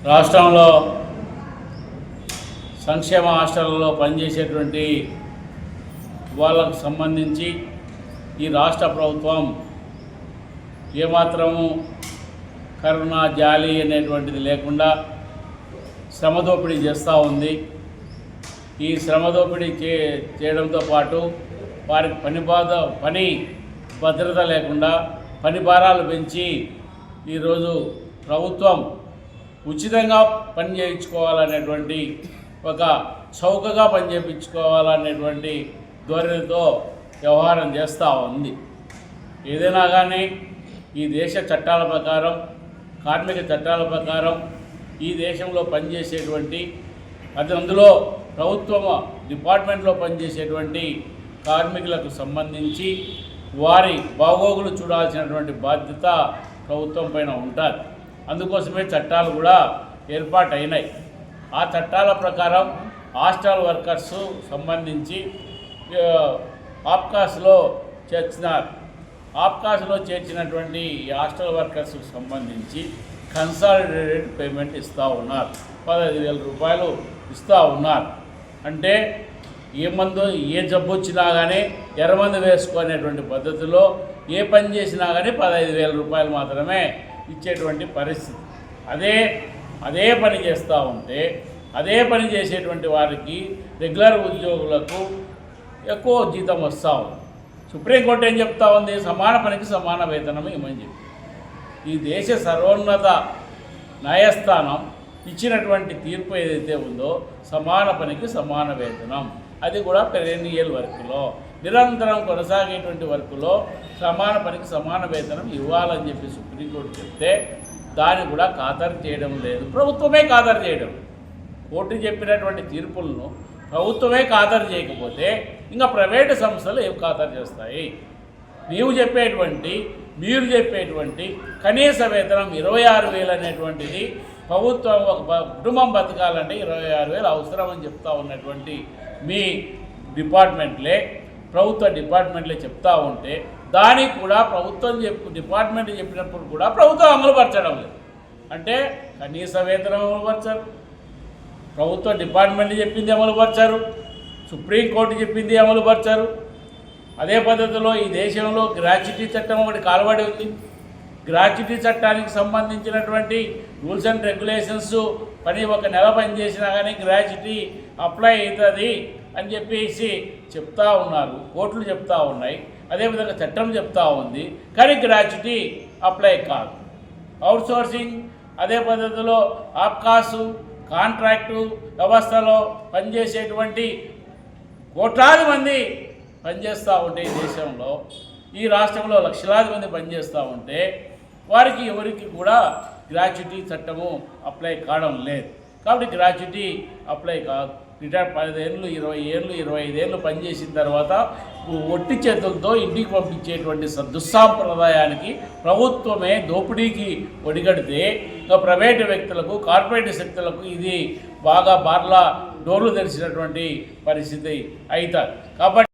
రాష్ట్రంలో సంక్షేమ హాస్టళ్లలో పనిచేసేటువంటి వాళ్ళకు సంబంధించి ఈ రాష్ట్ర ప్రభుత్వం ఏమాత్రము కరుణ జాలి అనేటువంటిది లేకుండా శ్రమదోపిడీ చేస్తూ ఉంది. ఈ శ్రమదోపిడీ చేయడంతో పాటు వారికి పని భద్రత లేకుండా పని భారాలు పెంచి ఈరోజు ప్రభుత్వం ఉచితంగా పని చేయించుకోవాలనేటువంటి ఒక చౌకగా పని చేయించుకోవాలనేటువంటి ధోరణితో వ్యవహారం చేస్తూ ఉంది. ఏదైనా కానీ ఈ దేశ చట్టాల ప్రకారం, కార్మిక చట్టాల ప్రకారం ఈ దేశంలో పనిచేసేటువంటి అందులో ప్రభుత్వ డిపార్ట్మెంట్లో పనిచేసేటువంటి కార్మికులకు సంబంధించి వారి బాగోగులు చూడాల్సినటువంటి బాధ్యత ప్రభుత్వం పైన ఉంటుంది. అందుకోసమే చట్టాలు కూడా ఏర్పాటైనాయి. ఆ చట్టాల ప్రకారం హాస్టల్ వర్కర్స్ సంబంధించి ఆప్కాస్లో చేర్చినటువంటి ఈ హాస్టల్ వర్కర్స్కు సంబంధించి కన్సాలిడేటెడ్ పేమెంట్ ఇస్తూ ఉన్నారు. 15,000 రూపాయలు ఇస్తూ ఉన్నారు. అంటే ఏ జబ్బు వచ్చినా కానీ ఎర్రమందు వేసుకునేటువంటి పద్ధతిలో ఏ పని చేసినా కానీ 15,000 రూపాయలు మాత్రమే ఇచ్చేటువంటి పరిస్థితి. అదే పని చేస్తూ ఉంటే అదే పని చేసేటువంటి వారికి రెగ్యులర్ ఉద్యోగులకు ఎక్కువ జీతం వస్తూ ఉంది. సుప్రీంకోర్టు ఏం చెప్తా ఉంది? సమాన పనికి సమాన వేతనం ఇవ్వమని చెప్పి ఈ దేశ సర్వోన్నత న్యాయస్థానం ఇచ్చినటువంటి తీర్పు ఏదైతే ఉందో సమాన పనికి సమాన వేతనం, అది కూడా పెరెన్నియల్ వర్క్లో నిరంతరం కొనసాగేటువంటి వర్క్లో సమాన పనికి సమాన వేతనం ఇవ్వాలని చెప్పి సుప్రీంకోర్టు చెప్తే దాన్ని కూడా ఖాతరు చేయడం లేదు. ప్రభుత్వమే ఖాతరు చేయడం. కోర్టు చెప్పినటువంటి తీర్పులను ప్రభుత్వమే ఖాతరు చేయకపోతే ఇంకా ప్రైవేటు సంస్థలు ఏం ఖాతరు చేస్తాయి? మీరు చెప్పేటువంటి కనీస వేతనం 26,000 అనేటువంటిది ప్రభుత్వం ఒక కుటుంబం బతకాలంటే 26,000 అవసరం అని చెప్తా ఉన్నటువంటి మీ ప్రభుత్వ డిపార్ట్మెంట్లే చెప్తా ఉంటే దానికి కూడా డిపార్ట్మెంట్ చెప్పినప్పుడు కూడా ప్రభుత్వం అమలుపరచడం లేదు. అంటే కనీస వేతనం అమలుపరచరు, ప్రభుత్వ డిపార్ట్మెంట్ చెప్పింది అమలుపరచరు, సుప్రీంకోర్టు చెప్పింది అమలుపరచరు. అదే పద్ధతిలో ఈ దేశంలో గ్రాట్యుటీ చట్టం ఒకటి కాలబడి ఉంది. గ్రాట్యుటీ చట్టానికి సంబంధించినటువంటి రూల్స్ అండ్ రెగ్యులేషన్స్ ఒక నెల పని చేసినా కానీ గ్రాట్యుటీ అప్లై అవుతుంది అని చెప్పేసి చెప్తా ఉన్నారు, కోర్టులు చెప్తా ఉన్నాయి. అదేవిధంగా చట్టం చెప్తా ఉంది, కానీ గ్రాట్యుటీ అప్లై కాదు. అవుట్సోర్సింగ్ అదే పద్ధతిలో ఆప్కాసు కాంట్రాక్టు వ్యవస్థలో పనిచేసేటువంటి కోట్లాది మంది పనిచేస్తూ ఉంటే ఈ దేశంలో, ఈ రాష్ట్రంలో లక్షలాది మంది పనిచేస్తూ ఉంటే వారికి ఎవరికి కూడా గ్రాట్యుటీ చట్టము అప్లై కావడం లేదు. కాబట్టి గ్రాట్యుటీ అప్లై కాదు. రిటైర్ 10 ఏళ్ళు 20 ఏళ్ళు 25 ఏళ్ళు పనిచేసిన తర్వాత ఒట్టి చేతులతో ఇంటికి పంపించేటువంటి దుస్సాంప్రదాయానికి ప్రభుత్వమే దోపిడీకి ఒడిగడితే ఇంకా ప్రైవేటు వ్యక్తులకు, కార్పొరేట్ శక్తులకు ఇది బాగా బార్లా డోర్లు తెరిచినటువంటి పరిస్థితి అవుతుంది. కాబట్టి